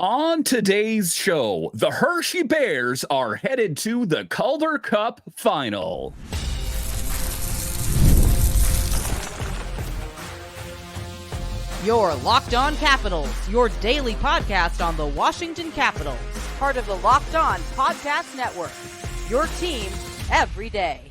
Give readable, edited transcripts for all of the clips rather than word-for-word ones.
On today's show, the Hershey Bears are headed to the Calder Cup final. Your Locked On Capitals, your daily podcast on the Washington Capitals. Part of the Locked On Podcast Network. Your team every day.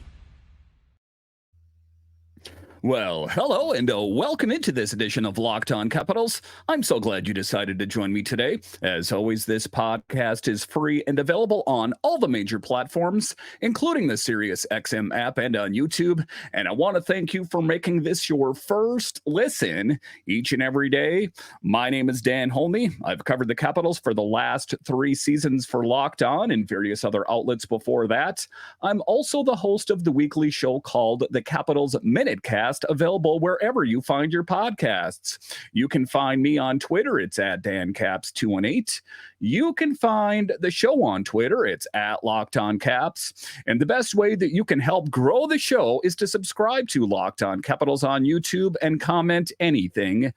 Well, hello and welcome into this edition of Locked On Capitals. I'm so glad you decided to join me today. As always, this podcast is free and available on all the major platforms, including the SiriusXM app and on YouTube. And I want to thank you for making this your first listen each and every day. My name is Dan Holme. I've covered the Capitals for the last 3 seasons for Locked On and various other outlets before that. I'm also the host of the weekly show called the Capitals Minutecast, available wherever you find your podcasts. You can find me on Twitter. It's at DanCaps218. You can find the show on Twitter. It's at Locked On Caps. And the best way that you can help grow the show is to subscribe to Locked On Capitals on YouTube and comment anything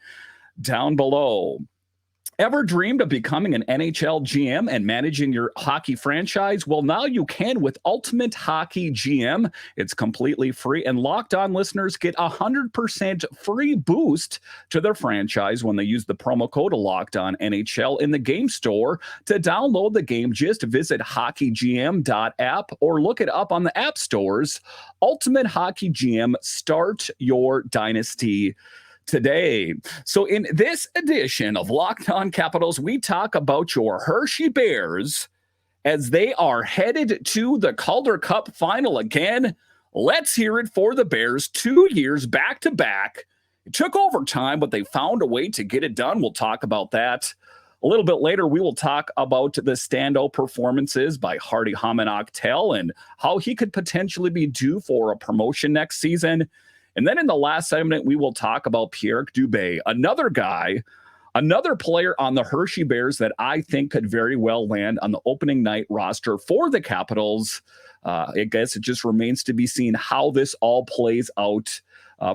down below. Ever dreamed of becoming an NHL GM and managing your hockey franchise? Well, now you can with Ultimate Hockey GM. It's completely free, and Locked On listeners get 100% free boost to their franchise when they use the promo code Locked On NHL in the game store. To download the game, just visit hockeygm.app or look it up on the app stores. Ultimate Hockey GM, start your dynasty today. So in this edition of Locked On Capitals, we talk about your Hershey Bears as they are headed to the Calder Cup final again. Let's hear it for the Bears. 2 years back to back. It took overtime, but they found a way to get it done. We'll talk about that. A little bit later, we will talk about the standout performances by Häman Aktell and how he could potentially be due for a promotion next season. And then in the last segment, we will talk about Pierrick Dubé, another player on the Hershey Bears that I think could very well land on the opening night roster for the Capitals. I guess it just remains to be seen how this all plays out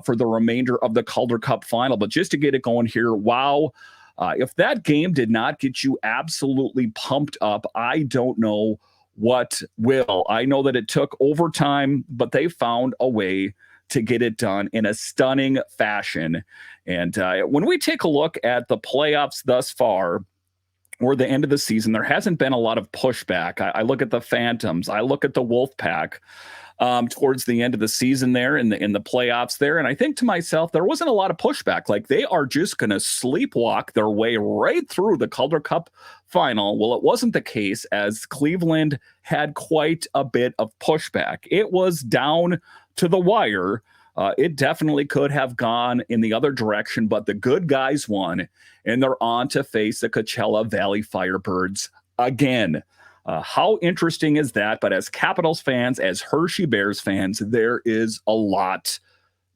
for the remainder of the Calder Cup final. But just to get it going here, wow. If that game did not get you absolutely pumped up, I don't know what will. I know that it took overtime, but they found a way to get it done in a stunning fashion. And when we take a look at the playoffs thus far, or the end of the season, there hasn't been a lot of pushback. I look at the Phantoms. I look at the Wolfpack towards the end of the season there in the playoffs there. And I think to myself, there wasn't a lot of pushback. Like they are just going to sleepwalk their way right through the Calder Cup final. Well, it wasn't the case, as Cleveland had quite a bit of pushback. It was down to the wire. It definitely could have gone in the other direction, but the good guys won, and they're on to face the Coachella Valley Firebirds again. How interesting is that? But as Capitals fans, as Hershey Bears fans, there is a lot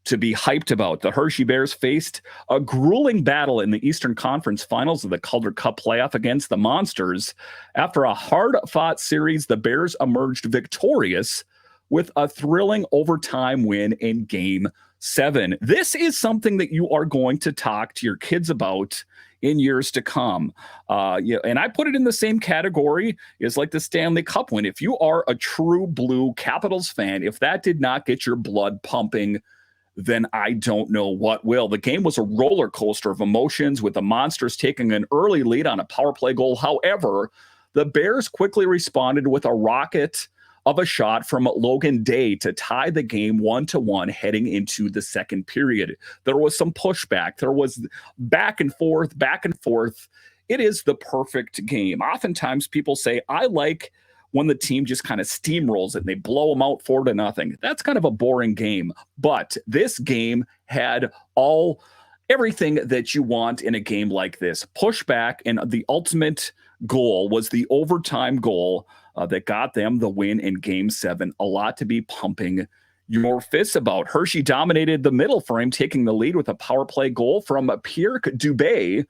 to be hyped about. The Hershey Bears faced a grueling battle in the Eastern Conference Finals of the Calder Cup playoff against the Monsters. After a hard-fought series, the Bears emerged victorious with a thrilling overtime win in Game 7. This is something that you are going to talk to your kids about in years to come. And I put it in the same category as like the Stanley Cup win. If you are a true blue Capitals fan, if that did not get your blood pumping, then I don't know what will. The game was a roller coaster of emotions, with the Monsters taking an early lead on a power play goal. However, the Bears quickly responded with a rocket of a shot from Logan Day to tie the game 1-1 heading into the second period. There was some pushback. There was back and forth. It is the perfect game. Oftentimes people say, I like when the team just kind of steamrolls it and they blow them out 4-0. That's kind of a boring game. But this game had everything that you want in a game like this. Pushback, and the ultimate goal was the overtime goal that got them the win in Game 7. A lot to be pumping your fists about. Hershey dominated the middle frame, taking the lead with a power play goal from Pierrick Dubé.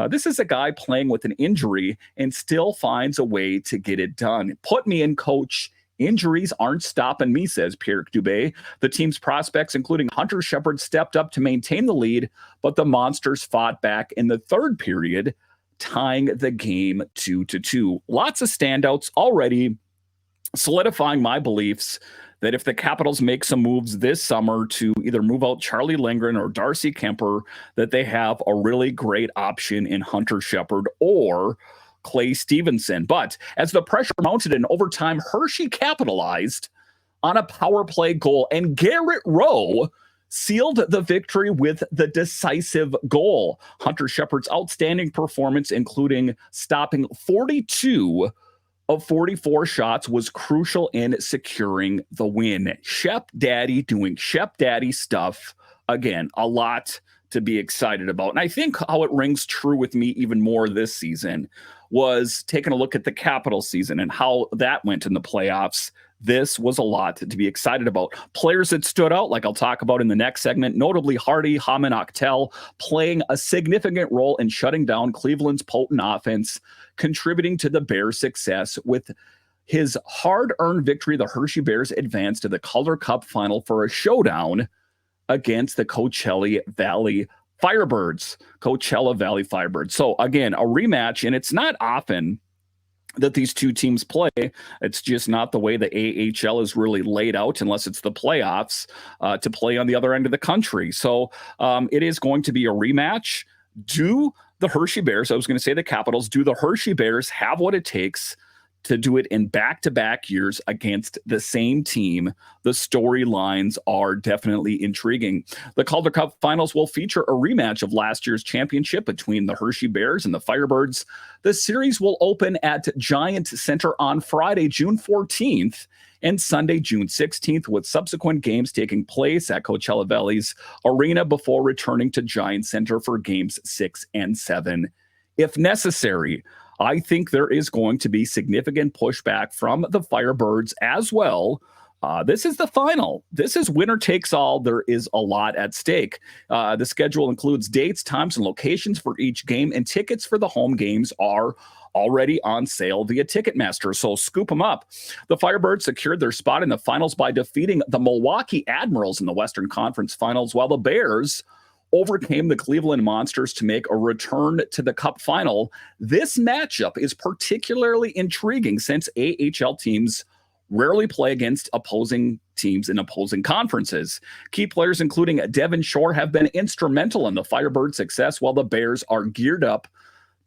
This is a guy playing with an injury and still finds a way to get it done. Put me in, coach. Injuries aren't stopping me, says Pierrick Dubé. The team's prospects, including Hunter Shepard, stepped up to maintain the lead, but the Monsters fought back in the third period tying the game 2-2. Lots of standouts already, solidifying my beliefs that if the Capitals make some moves this summer to either move out Charlie Lindgren or Darcy Kemper, that they have a really great option in Hunter Shepard or Clay Stevenson. But as the pressure mounted in overtime, Hershey capitalized on a power play goal, and Garrett Rowe sealed the victory with the decisive goal. Hunter Shepard's outstanding performance, including stopping 42 of 44 shots, was crucial in securing the win. Shep Daddy doing Shep Daddy stuff. Again, a lot to be excited about. And I think how it rings true with me even more this season was taking a look at the Capital season and how that went in the playoffs. This was a lot to be excited about. Players that stood out, like I'll talk about in the next segment, notably Häman Aktell playing a significant role in shutting down Cleveland's potent offense, contributing to the Bears' success. With his hard-earned victory, the Hershey Bears advanced to the Calder Cup final for a showdown against the Coachella Valley Firebirds. Coachella Valley Firebirds. So again, a rematch, and it's not often that these two teams play. It's just not the way the AHL is really laid out, unless it's the playoffs, to play on the other end of the country. So it is going to be a rematch. Do the Hershey Bears, I was going to say the Capitals, do the Hershey Bears have what it takes to do it in back-to-back years against the same team? The storylines are definitely intriguing. The Calder Cup finals will feature a rematch of last year's championship between the Hershey Bears and the Firebirds. The series will open at Giant Center on Friday, June 14th, and Sunday, June 16th, with subsequent games taking place at Coachella Valley's arena before returning to Giant Center for games 6 and 7 if necessary. I think there is going to be significant pushback from the Firebirds as well. This is the final. This is winner takes all. There is a lot at stake. The schedule includes dates, times, and locations for each game, and tickets for the home games are already on sale via Ticketmaster, so scoop them up. The Firebirds secured their spot in the finals by defeating the Milwaukee Admirals in the Western Conference Finals, while the Bears overcame the Cleveland Monsters to make a return to the Cup final. This matchup is particularly intriguing since AHL teams rarely play against opposing teams in opposing conferences. Key players, including Devin Shore, have been instrumental in the Firebirds' success, while the Bears are geared up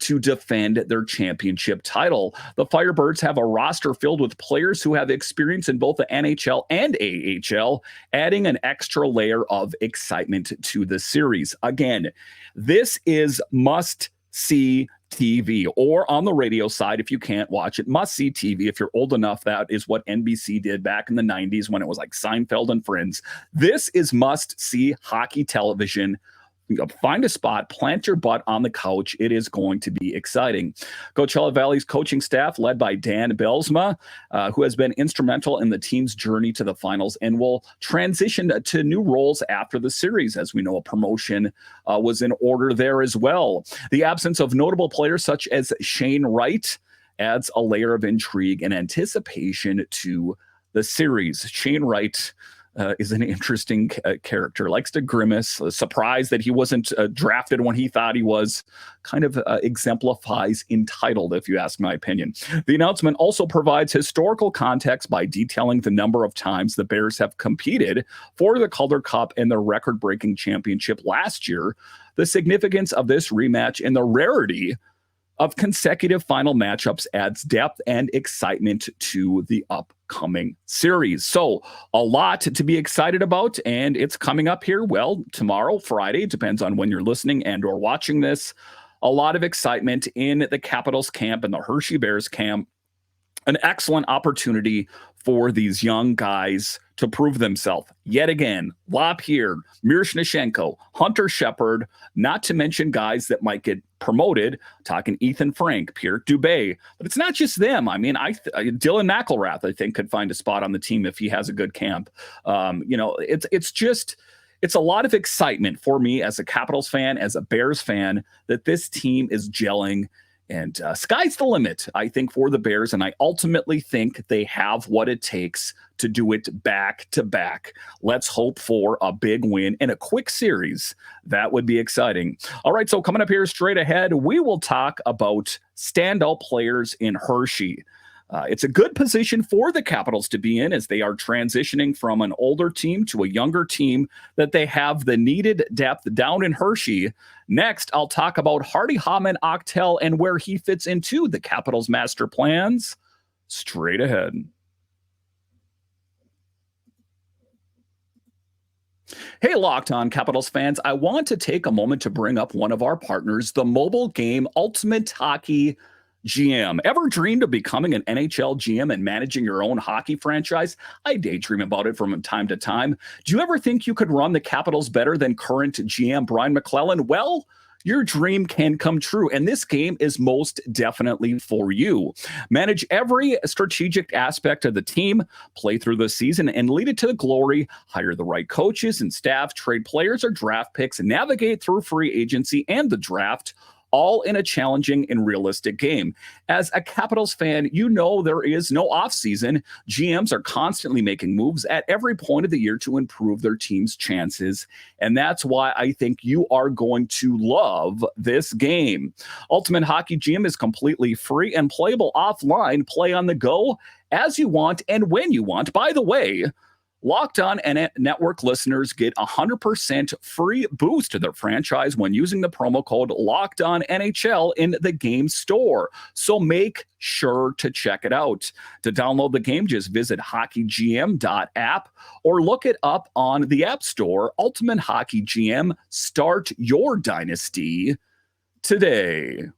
to defend their championship title. The Firebirds have a roster filled with players who have experience in both the NHL and AHL, adding an extra layer of excitement to the series. Again, this is must-see TV, or on the radio side, if you can't watch it, must-see TV. If you're old enough, that is what NBC did back in the 90s when it was like Seinfeld and Friends. This is must-see hockey television. Find a spot, plant your butt on the couch. It is going to be exciting. Coachella Valley's coaching staff, led by Dan Belsma, who has been instrumental in the team's journey to the finals and will transition to new roles after the series. As we know, a promotion was in order there as well. The absence of notable players such as Shane Wright adds a layer of intrigue and anticipation to the series. Shane Wright is an interesting character, likes to grimace, surprised that he wasn't drafted when he thought he was, kind of exemplifies entitled, if you ask my opinion. The announcement also provides historical context by detailing the number of times the Bears have competed for the Calder Cup and their record-breaking championship last year, the significance of this rematch, and the rarity of consecutive final matchups adds depth and excitement to the upcoming series. So a lot to be excited about, and it's coming up here, well, tomorrow, Friday, depends on when you're listening and or watching this. A lot of excitement in the Capitals camp and the Hershey Bears camp. An excellent opportunity for these young guys to prove themselves. Yet again, Lapierre, Miroshnichenko, Hunter Shepard, not to mention guys that might get promoted, talking Ethan Frank, Pierrick Dubé. But it's not just them. I mean, Dylan McElrath, I think, could find a spot on the team if he has a good camp. It's a lot of excitement for me as a Capitals fan, as a Bears fan, that this team is gelling And sky's the limit, I think, for the Bears. And I ultimately think they have what it takes to do it back to back. Let's hope for a big win in a quick series. That would be exciting. All right, so coming up here straight ahead, we will talk about standout players in Hershey. It's a good position for the Capitals to be in as they are transitioning from an older team to a younger team, that they have the needed depth down in Hershey. Next, I'll talk about Häman Aktell and where he fits into the Capitals' master plans. Straight ahead. Hey, Locked On Capitals fans, I want to take a moment to bring up one of our partners, the mobile game Ultimate Hockey GM. Ever dreamed of becoming an NHL GM and managing your own hockey franchise? I daydream about it from time to time. Do you ever think you could run the Capitals better than current GM Brian McClellan? Well, your dream can come true, and this game is most definitely for you. Manage every strategic aspect of the team, play through the season, and lead it to the glory. Hire the right coaches and staff, trade players or draft picks, and navigate through free agency and the draft, all in a challenging and realistic game. As a Capitals fan, you know there is no offseason. GMs are constantly making moves at every point of the year to improve their team's chances, and that's why I think you are going to love this game. Ultimate Hockey GM is completely free and playable offline. Play on the go as you want and when you want. By the way, Locked On and Network listeners get 100% free boost to their franchise when using the promo code Locked On NHL in the game store. So make sure to check it out. To download the game, just visit hockeygm.app or look it up on the App Store. Ultimate Hockey GM, start your dynasty today.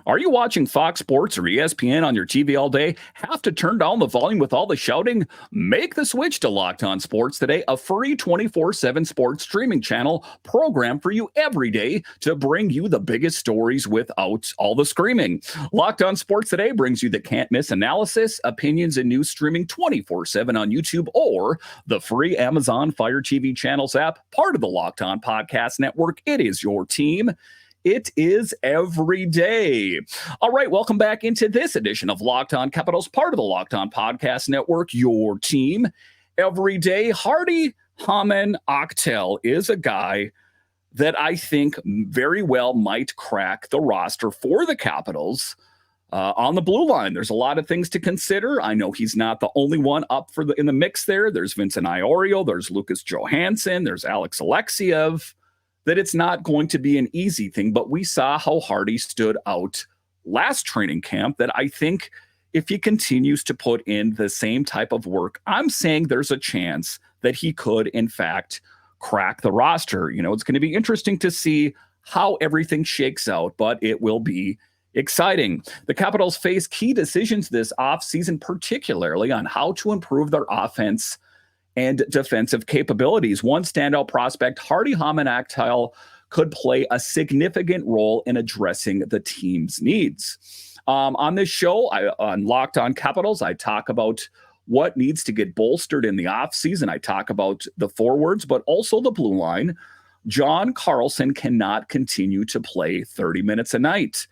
Are you watching Fox Sports or ESPN on your TV all day? Have to turn down the volume with all the shouting? Make the switch to Locked On Sports Today, a free 24/7 sports streaming channel programmed for you every day to bring you the biggest stories without all the screaming. Locked On Sports Today brings you the can't-miss analysis, opinions, and news streaming 24/7 on YouTube or the free Amazon Fire TV Channels app, part of the Locked On Podcast Network. It is your team. It is every day. All right, welcome back into this edition of Locked On Capitals, part of the Locked On Podcast Network, your team every day. Häman Aktell is a guy that I think very well might crack the roster for the Capitals on the blue line. There's a lot of things to consider. I know he's not the only one up in the mix there. There's Vincent Iorio, there's Lucas Johansson, there's Alex Alexiev. That it's not going to be an easy thing, but we saw how Hardy stood out last training camp, that I think if he continues to put in the same type of work, I'm saying there's a chance that he could, in fact, crack the roster. You know, it's going to be interesting to see how everything shakes out, but it will be exciting. The Capitals face key decisions this offseason, particularly on how to improve their offense and defensive capabilities. One standout prospect, Häman Aktell, could play a significant role in addressing the team's needs. On this show, on Locked On Capitals, I talk about what needs to get bolstered in the offseason. I talk about the forwards, but also the blue line. John Carlson cannot continue to play 30 minutes a night.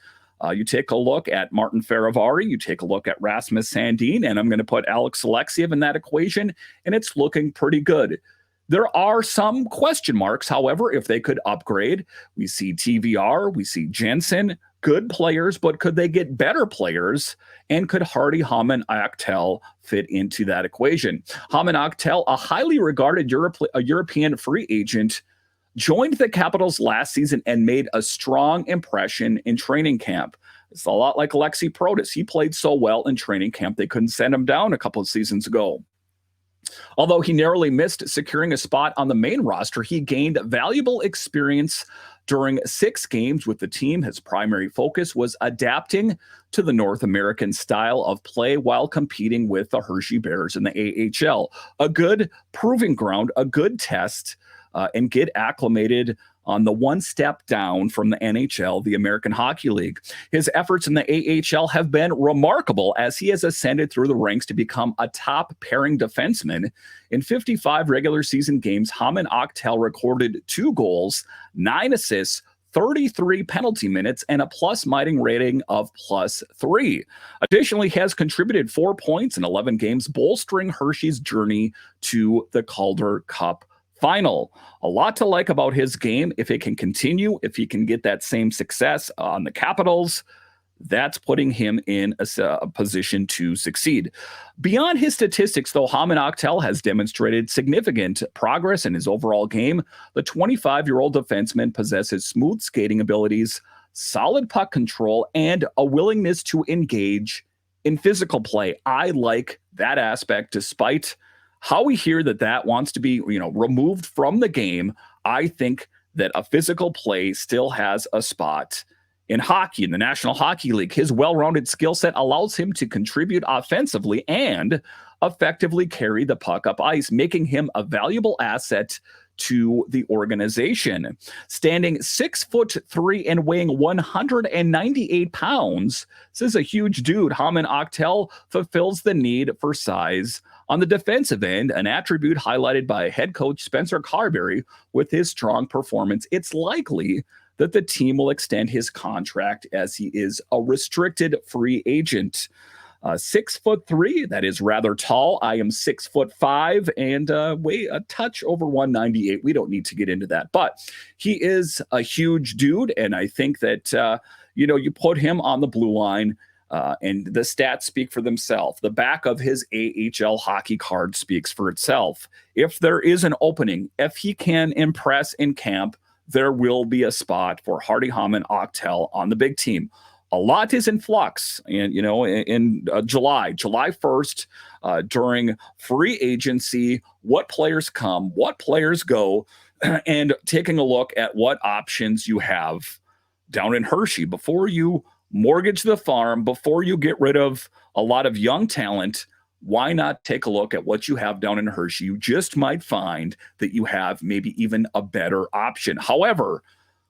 You take a look at Martin Fehérváry, you take a look at Rasmus Sandin, and I'm going to put Alex Alexiev in that equation, and it's looking pretty good. There are some question marks, however, if they could upgrade. We see TVR, we see Jensen, good players, but could they get better players? And could Häman Aktell fit into that equation? Häman Aktell, a highly regarded European free agent, joined the Capitals last season and made a strong impression in training camp. It's a lot like Alexi Protas. He played so well in training camp, they couldn't send him down a couple of seasons ago. Although he narrowly missed securing a spot on the main roster, he gained valuable experience during 6 games with the team. His primary focus was adapting to the North American style of play while competing with the Hershey Bears in the AHL. A good proving ground, a good test, and get acclimated on the one step down from the NHL, the American Hockey League. His efforts in the AHL have been remarkable as he has ascended through the ranks to become a top pairing defenseman. In 55 regular season games, Häman Aktell recorded 2 goals, 9 assists, 33 penalty minutes, and a plus-minus rating of +3. Additionally, he has contributed 4 points in 11 games, bolstering Hershey's journey to the Calder Cup final. A lot to like about his game. If it can continue, if he can get that same success on the Capitals, that's putting him in a position to succeed. Beyond his statistics, though, Häman Aktell has demonstrated significant progress in his overall game. The 25-year-old defenseman possesses smooth skating abilities, solid puck control, and a willingness to engage in physical play. I like that aspect, despite how we hear that wants to be, removed from the game. I think that a physical play still has a spot in hockey, in the National Hockey League. His well-rounded skill set allows him to contribute offensively and effectively carry the puck up ice, making him a valuable asset to the organization. Standing 6'3" and weighing 198 pounds, this is a huge dude. Häman Aktell fulfills the need for size on the defensive end, an attribute highlighted by head coach Spencer Carberry. With his strong performance, it's likely that the team will extend his contract as he is a restricted free agent. 6'3", that is rather tall. I am 6'5" and weigh a touch over 198. We don't need to get into that, but he is a huge dude, and I think that you put him on the blue line, and the stats speak for themselves. The back of his AHL hockey card speaks for itself. If there is an opening, if he can impress in camp, there will be a spot for Hardy Häman Aktell on the big team. A lot is in flux, and in July 1st, during free agency, what players come, what players go, and taking a look at what options you have down in Hershey before you mortgage the farm, before you get rid of a lot of young talent. Why not take a look at what you have down in Hershey? You just might find that you have maybe even a better option. However,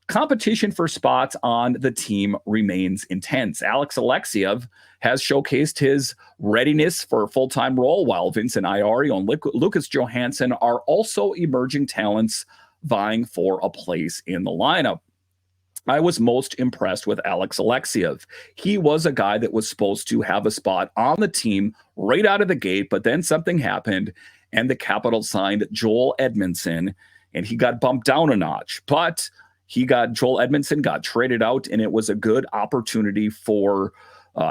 competition for spots on the team remains intense. Alex Alexiev has showcased his readiness for a full-time role, while Vincent Iorio and Lucas Johansson are also emerging talents vying for a place in the lineup. I was most impressed with Alex Alexiev. He was a guy that was supposed to have a spot on the team right out of the gate, but then something happened, and the Capitals signed Joel Edmondson, and he got bumped down a notch. But Joel Edmondson got traded out, and it was a good opportunity for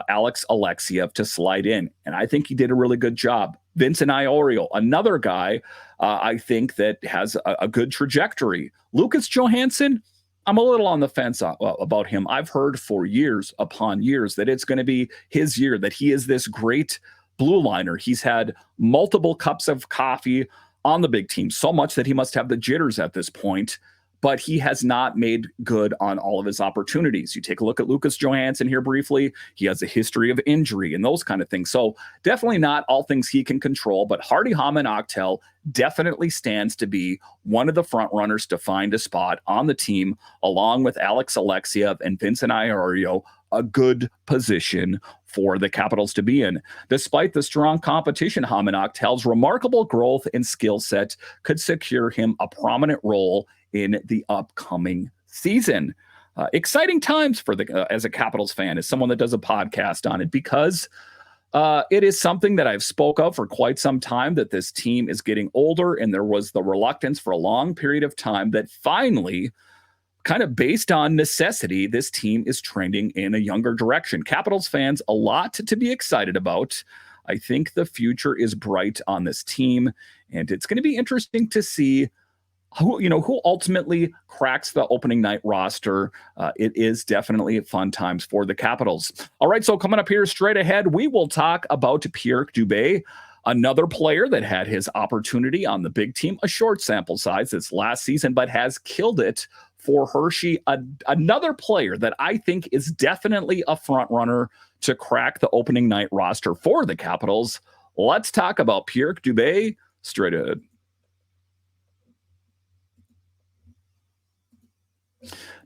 Alex Alexiev to slide in, and I think he did a really good job. Vincent Iorio, another guy I think that has a good trajectory. Lucas Johansson, I'm a little on the fence about him. I've heard for years upon years that it's going to be his year, that he is this great blue liner. He's had multiple cups of coffee on the big team, so much that he must have the jitters at this point, but he has not made good on all of his opportunities. You take a look at Lucas Johansson here briefly. He has a history of injury and those kind of things. So definitely not all things he can control, but Hardy Häman Aktell definitely stands to be one of the front runners to find a spot on the team, along with Alex Alexiev and Vincent Iorio, a good position for the Capitals to be in. Despite the strong competition, Häman Aktell's remarkable growth and skill set could secure him a prominent role in the upcoming season. Exciting times for as a Capitals fan, as someone that does a podcast on it, because it is something that I've spoke of for quite some time, that this team is getting older, and there was the reluctance for a long period of time that finally, kind of based on necessity, this team is trending in a younger direction. Capitals fans, a lot to be excited about. I think the future is bright on this team, and it's going to be interesting to see who ultimately cracks the opening night roster. It is definitely fun times for the Capitals. All right, so coming up here straight ahead, we will talk about Pierrick Dubé, another player that had his opportunity on the big team, a short sample size this last season, but has killed it for Hershey. Another player that I think is definitely a front runner to crack the opening night roster for the Capitals. Let's talk about Pierrick Dubé straight ahead.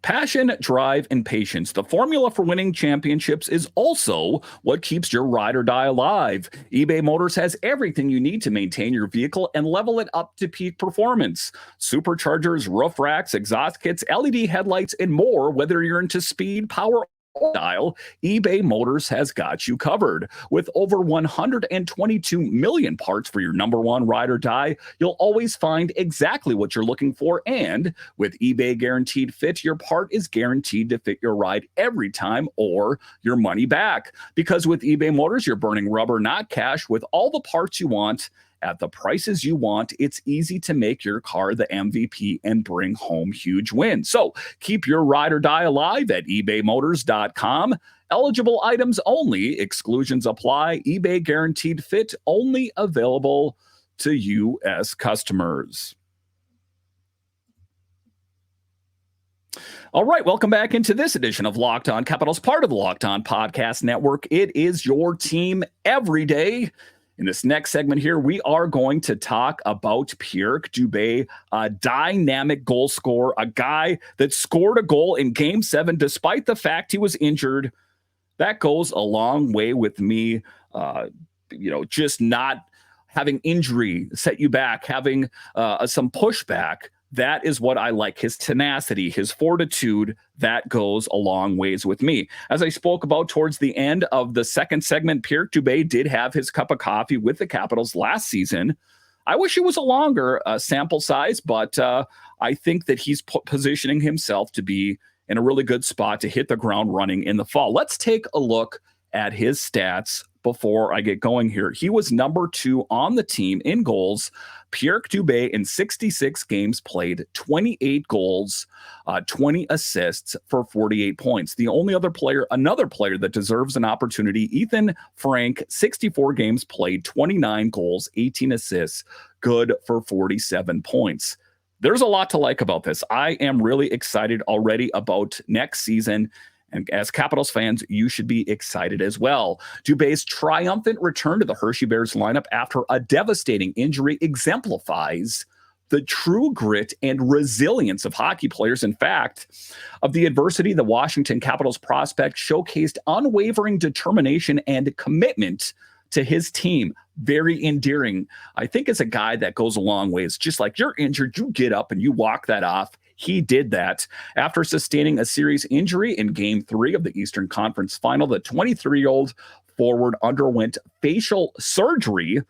Passion, drive, and patience. The formula for winning championships is also what keeps your ride or die alive. eBay Motors has everything you need to maintain your vehicle and level it up to peak performance. Superchargers, roof racks, exhaust kits, LED headlights, and more. Whether you're into speed, power, style, eBay Motors has got you covered. With over 122 million parts for your number one ride or die, you'll always find exactly what you're looking for. And with eBay Guaranteed Fit, your part is guaranteed to fit your ride every time or your money back. Because with eBay Motors, you're burning rubber, not cash. With all the parts you want at the prices you want, it's easy to make your car the MVP and bring home huge wins. So keep your ride or die alive at ebaymotors.com. Eligible items only. Exclusions apply. eBay Guaranteed Fit only available to U.S. customers. All right, welcome back into this edition of Locked On Capitals, part of the Locked On Podcast Network. It is your team every day. In this next segment here, we are going to talk about Pierrick Dubé, a dynamic goal scorer, a guy that scored a goal in Game 7 despite the fact he was injured. That goes a long way with me, just not having injury set you back, having some pushback. That is what I like. His tenacity, his fortitude, that goes a long ways with me. As I spoke about towards the end of the second segment, Pierrick Dubé did have his cup of coffee with the Capitals last season. I wish it was a longer sample size, but I think that he's positioning himself to be in a really good spot to hit the ground running in the fall. Let's take a look at his stats before I get going here. He was number 2 on the team in goals. Pierrick Dubé in 66 games played, 28 goals, 20 assists for 48 points. The only another player that deserves an opportunity, Ethan Frank, 64 games played, 29 goals, 18 assists, good for 47 points. There's a lot to like about this. I am really excited already about next season. And as Capitals fans, you should be excited as well. Dubé's triumphant return to the Hershey Bears lineup after a devastating injury exemplifies the true grit and resilience of hockey players. In fact, of the adversity, the Washington Capitals prospect showcased unwavering determination and commitment to his team. Very endearing. I think as a guy that goes a long way. It's just like you're injured, you get up and you walk that off. He did that. After sustaining a serious injury in Game 3 of the Eastern Conference Final, the 23-year-old forward underwent facial surgery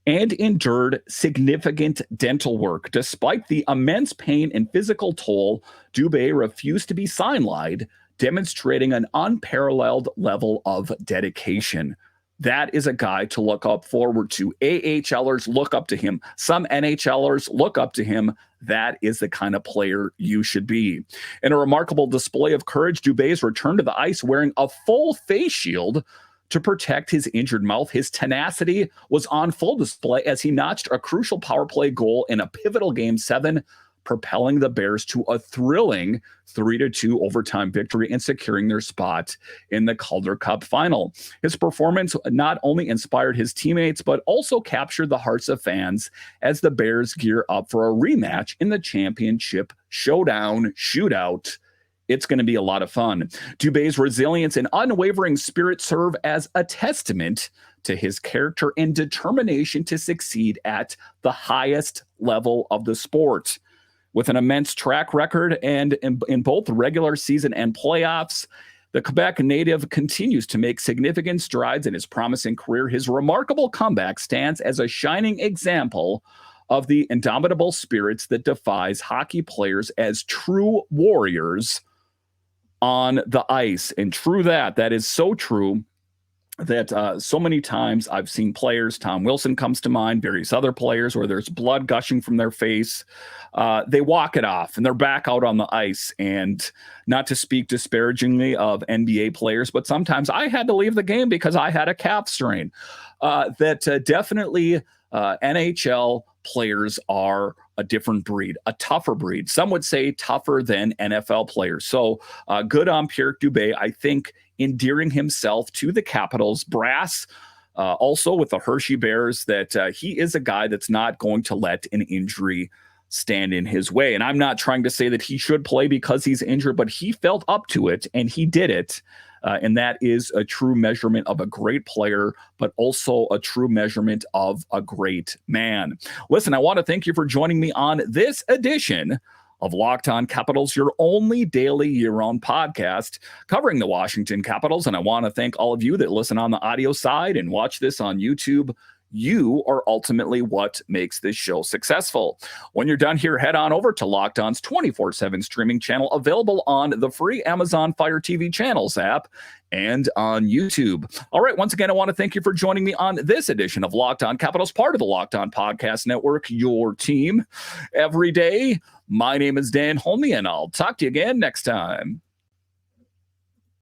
and endured significant dental work. Despite the immense pain and physical toll, Dubé refused to be sidelined, demonstrating an unparalleled level of dedication. That is a guy to look up forward to. AHLers look up to him. Some NHLers look up to him. That is the kind of player you should be. In a remarkable display of courage, Dubé's returned to the ice wearing a full face shield to protect his injured mouth. His tenacity was on full display as he notched a crucial power play goal in a pivotal Game 7, propelling the Bears to a thrilling 3-2 overtime victory and securing their spot in the Calder Cup final. His performance not only inspired his teammates, but also captured the hearts of fans as the Bears gear up for a rematch in the championship shootout. It's going to be a lot of fun. Dubé's resilience and unwavering spirit serve as a testament to his character and determination to succeed at the highest level of the sport. With an immense track record and in both the regular season and playoffs, the Quebec native continues to make significant strides in his promising career. His remarkable comeback stands as a shining example of the indomitable spirits that defies hockey players as true warriors on the ice. And that is so true that so many times I've seen players, Tom Wilson comes to mind, various other players where there's blood gushing from their face. They walk it off and they're back out on the ice. And not to speak disparagingly of NBA players, but sometimes I had to leave the game because I had a calf strain. Definitely NHL players are a different breed, a tougher breed. Some would say tougher than NFL players. So good on Pierrick Dubé. I think endearing himself to the Capitals brass, also with the Hershey Bears, that he is a guy that's not going to let an injury stand in his way. And I'm not trying to say that he should play because he's injured, but he felt up to it and he did it. And that is a true measurement of a great player, but also a true measurement of a great man. Listen, I want to thank you for joining me on this edition of Locked On Capitals, your only daily year-round podcast covering the Washington Capitals. And I want to thank all of you that listen on the audio side and watch this on YouTube. You are ultimately what makes this show successful. When you're done here, head on over to Locked On's 24/7 streaming channel, available on the free Amazon Fire TV Channels app and on YouTube. All right, once again, I want to thank you for joining me on this edition of Locked On Capitals, part of the Locked On Podcast Network, your team every day. My name is Dan Holme, and I'll talk to you again next time.